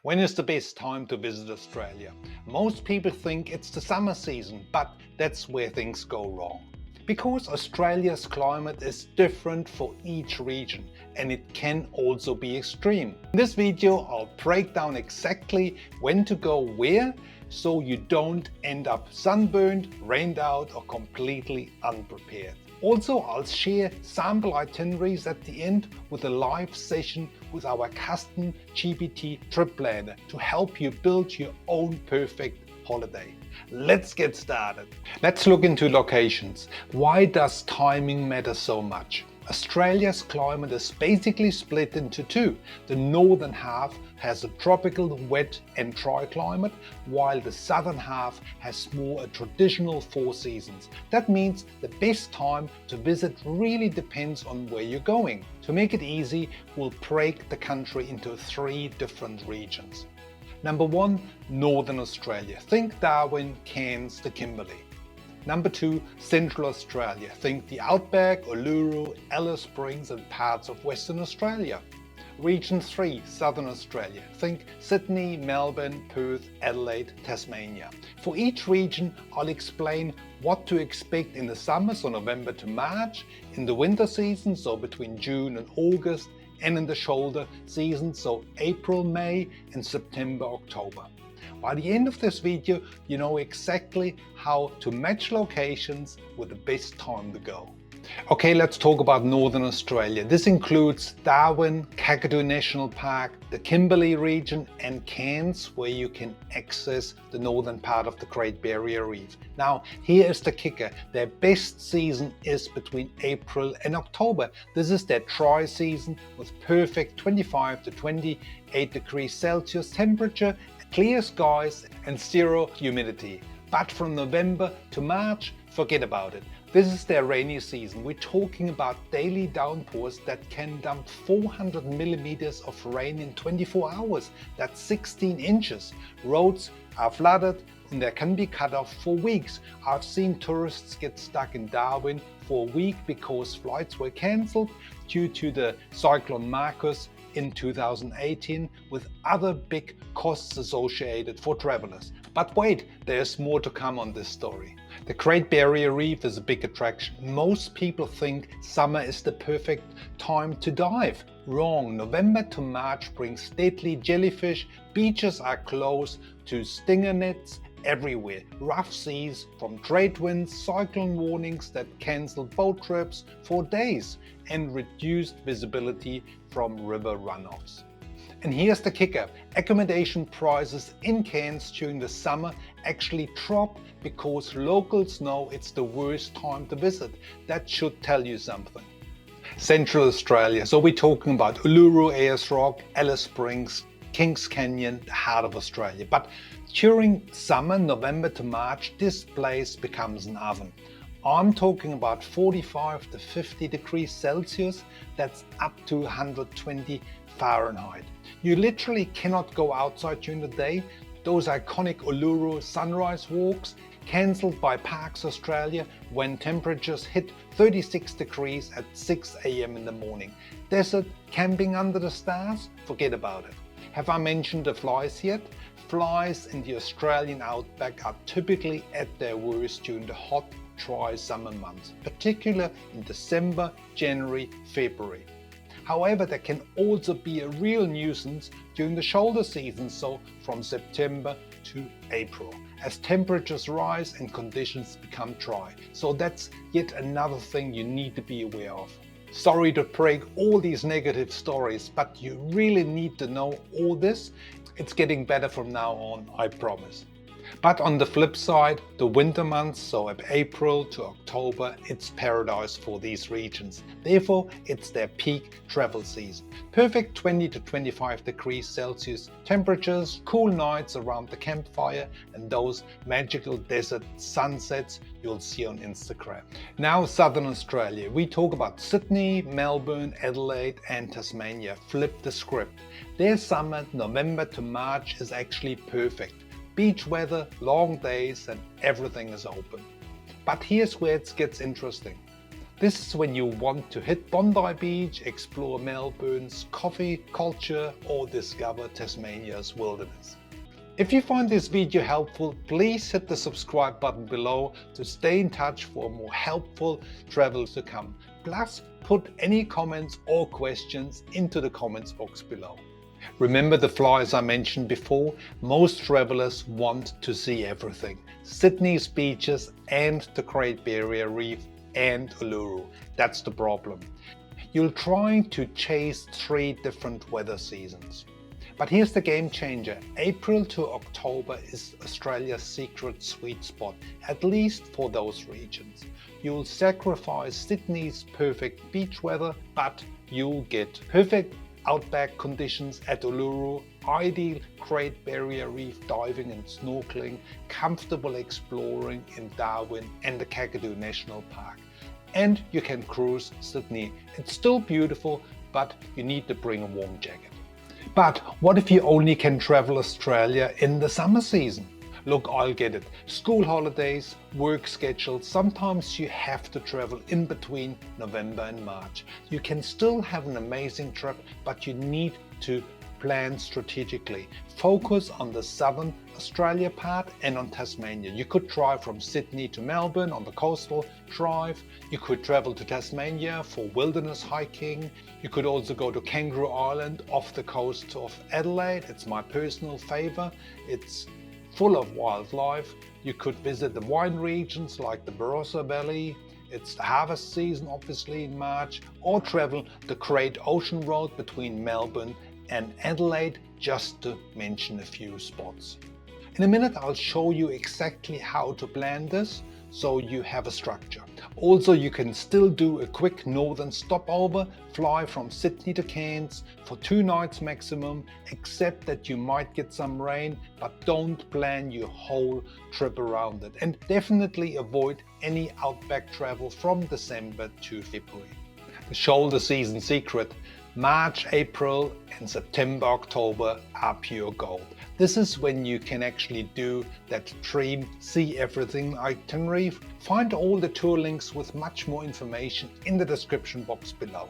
When is the best time to visit Australia? Most people think it's the summer season, but that's where things go wrong. Because Australia's climate is different for each region and it can also be extreme. In this video I'll break down exactly when to go where so you don't end up sunburned, rained out or completely unprepared. Also, I'll share sample itineraries at the end with a live session with our custom GPT trip planner to help you build your own perfect holiday. Let's get started. Let's look into locations. Why does timing matter so much? Australia's climate is basically split into two. The northern half has a tropical, wet and dry climate, while the southern half has more a traditional 4 seasons. That means the best time to visit really depends on where you're going. To make it easy, we'll break the country into 3 different regions. Number 1, Northern Australia. Think Darwin, Cairns, the Kimberley. Number 2, Central Australia. Think the outback, Uluru, Alice Springs and parts of Western Australia. Region 3, Southern Australia. Think Sydney, Melbourne, Perth, Adelaide, Tasmania. For each region, I'll explain what to expect in the summer, so November to March, in the winter season, so between June and August, and in the shoulder season, so April, May, and September, October. By the end of this video, you know exactly how to match locations with the best time to go. Okay, let's talk about Northern Australia. This includes Darwin, Kakadu National Park, the Kimberley region and Cairns, where you can access the northern part of the Great Barrier Reef. Now, here is the kicker. Their best season is between April and October. This is their dry season with perfect 25 to 28 degrees Celsius temperature, clear skies and zero humidity. But from November to March, forget about it. This is their rainy season. We're talking about daily downpours that can dump 400 millimeters of rain in 24 hours. That's 16 inches. Roads are flooded and they can be cut off for weeks. I've seen tourists get stuck in Darwin for a week because flights were cancelled due to the cyclone Marcus in 2018, with other big costs associated for travelers. But wait, there's more to come on this story. The Great Barrier Reef is a big attraction. Most people think summer is the perfect time to dive. Wrong. November to March brings deadly jellyfish, beaches are closed to stinger nets everywhere, rough seas from trade winds, cyclone warnings that cancel boat trips for days, and reduced visibility from river runoffs. And here's the kicker. Accommodation prices in Cairns during the summer actually drop because locals know it's the worst time to visit. That should tell you something. Central Australia. So we're talking about Uluru, Ayers Rock, Alice Springs, Kings Canyon, the heart of Australia. But during summer, November to March, this place becomes an oven. I'm talking about 45 to 50 degrees Celsius, that's up to 120 Fahrenheit. You literally cannot go outside during the day. Those iconic Uluru sunrise walks cancelled by Parks Australia when temperatures hit 36 degrees at 6 a.m. in the morning. Desert camping under the stars? Forget about it. Have I mentioned the flies yet? Flies in the Australian outback are typically at their worst during the hot, dry summer months, particularly in December, January, February. However, there can also be a real nuisance during the shoulder season, so from September to April, as temperatures rise and conditions become dry. So that's yet another thing you need to be aware of. Sorry to break all these negative stories, but you really need to know all this. It's getting better from now on, I promise. But on the flip side, the winter months, so of April to October, it's paradise for these regions. Therefore, it's their peak travel season. Perfect 20 to 25 degrees Celsius temperatures, cool nights around the campfire, and those magical desert sunsets you'll see on Instagram. Now, Southern Australia. We talk about Sydney, Melbourne, Adelaide, and Tasmania. Flip the script. Their summer, November to March, is actually perfect. Beach weather, long days, and everything is open. But here's where it gets interesting. This is when you want to hit Bondi Beach, explore Melbourne's coffee culture, or discover Tasmania's wilderness. If you find this video helpful, please hit the subscribe button below to stay in touch for more helpful travels to come. Plus, put any comments or questions into the comments box below. Remember the flies I mentioned before? Most travelers want to see everything. Sydney's beaches and the Great Barrier Reef and Uluru. That's the problem. You'll try to chase 3 different weather seasons. But here's the game changer. April to October is Australia's secret sweet spot, at least for those regions. You'll sacrifice Sydney's perfect beach weather, but you'll get perfect outback conditions at Uluru, ideal Great Barrier Reef diving and snorkeling, comfortable exploring in Darwin and the Kakadu National Park. And you can cruise Sydney. It's still beautiful, but you need to bring a warm jacket. But what if you only can travel Australia in the summer season? Look, I'll get it. School holidays, work schedules, sometimes you have to travel in between November and March. You can still have an amazing trip, but you need to plan strategically. Focus on the southern Australia part and on Tasmania. You could drive from Sydney to Melbourne on the coastal drive. You could travel to Tasmania for wilderness hiking. You could also go to Kangaroo Island off the coast of Adelaide. It's my personal favourite. It's full of wildlife. You could visit the wine regions like the Barossa Valley. It's the harvest season obviously in March, or travel the Great Ocean Road between Melbourne and Adelaide, just to mention a few spots. In a minute I'll show you exactly how to plan this so you have a structure. Also, you can still do a quick northern stopover, fly from Sydney to Cairns for 2 nights maximum, except that you might get some rain, but don't plan your whole trip around it. And definitely avoid any outback travel from December to February. The shoulder season secret: March, April and September, October are pure gold. This is when you can actually do that dream see everything itinerary. Find all the tour links with much more information in the description box below.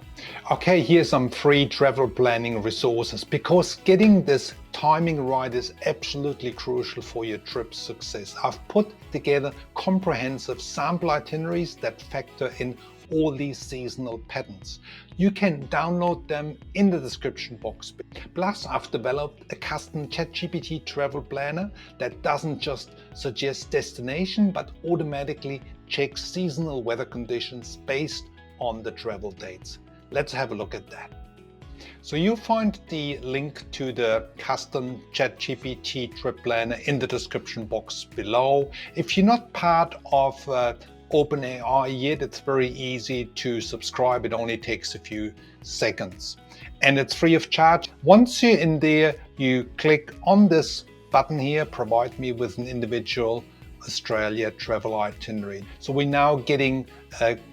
Okay, here's some free travel planning resources, because getting this timing right is absolutely crucial for your trip's success. I've put together comprehensive sample itineraries that factor in all these seasonal patterns. You can download them in the description box. Plus, I've developed a custom ChatGPT travel planner that doesn't just suggest destination, but automatically checks seasonal weather conditions based on the travel dates. Let's have a look at that. So you'll find the link to the custom ChatGPT trip planner in the description box below. If you're not part of OpenAI yet, it's very easy to subscribe. It only takes a few seconds and it's free of charge. Once you're in there, you click on this button here, provide me with an individual Australia travel itinerary. So we're now getting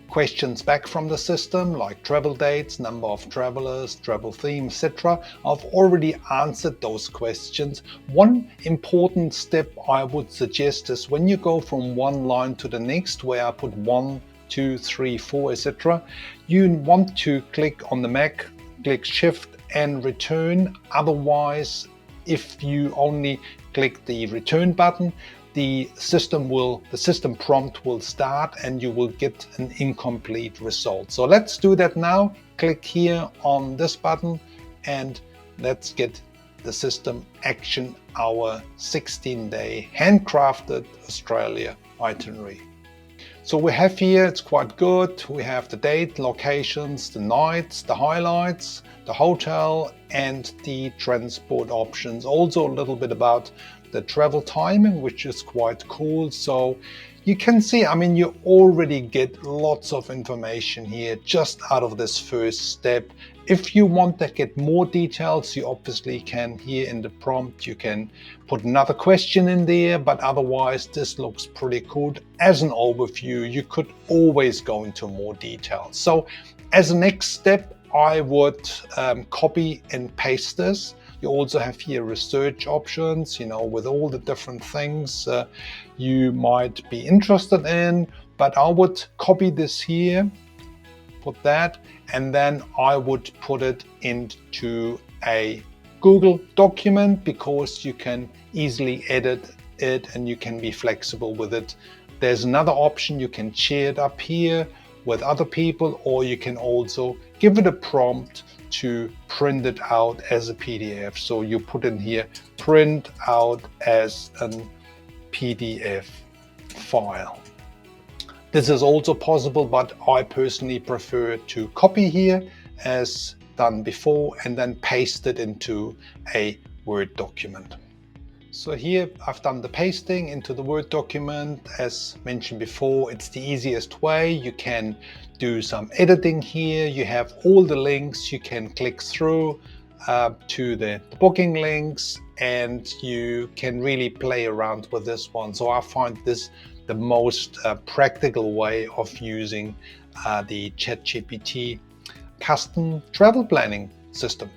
questions back from the system like travel dates, number of travelers, travel theme, etc. I've already answered those questions. One important step I would suggest is when you go from one line to the next, where I put 1, 2, 3, 4, etc., you want to click on the Mac, click Shift and Return. Otherwise, if you only click the Return button, the system prompt will start and you will get an incomplete result. So let's do that now. Click here on this button and let's get the system action our 16-day handcrafted Australia itinerary. So we have here, it's quite good. We have the date, locations, the nights, the highlights, the hotel and the transport options. Also a little bit about the travel timing, which is quite cool. So you can see, I mean, you already get lots of information here just out of this first step. If you want to get more details, you obviously can here in the prompt, you can put another question in there, but otherwise this looks pretty cool. As an overview, you could always go into more details. So as a next step, I would copy and paste this. You also have here research options, you know, with all the different things you might be interested in, but I would copy this here put that, and then I would put it into a Google document because you can easily edit it and you can be flexible with it. There's another option, you can share it up here with other people, or you can also give it a prompt to print it out as a PDF. So you put in here, print out as a PDF file. This is also possible, but I personally prefer to copy here as done before and then paste it into a Word document. So here I've done the pasting into the Word document. As mentioned before, it's the easiest way. You can do some editing here. You have all the links. You can click through to the booking links, and you can really play around with this one. So I find this the most practical way of using the ChatGPT custom travel planning system.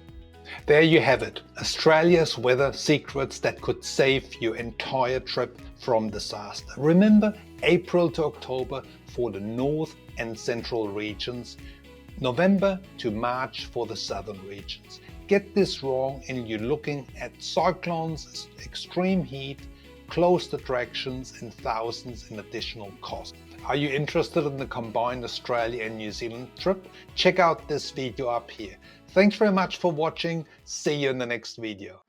There you have it, Australia's weather secrets that could save your entire trip from disaster. Remember, April to October for the north and central regions, November to March for the southern regions. Get this wrong and you're looking at cyclones, extreme heat, closed attractions, and thousands in additional costs. Are you interested in the combined Australia and New Zealand trip? Check out this video up here. Thanks very much for watching. See you in the next video.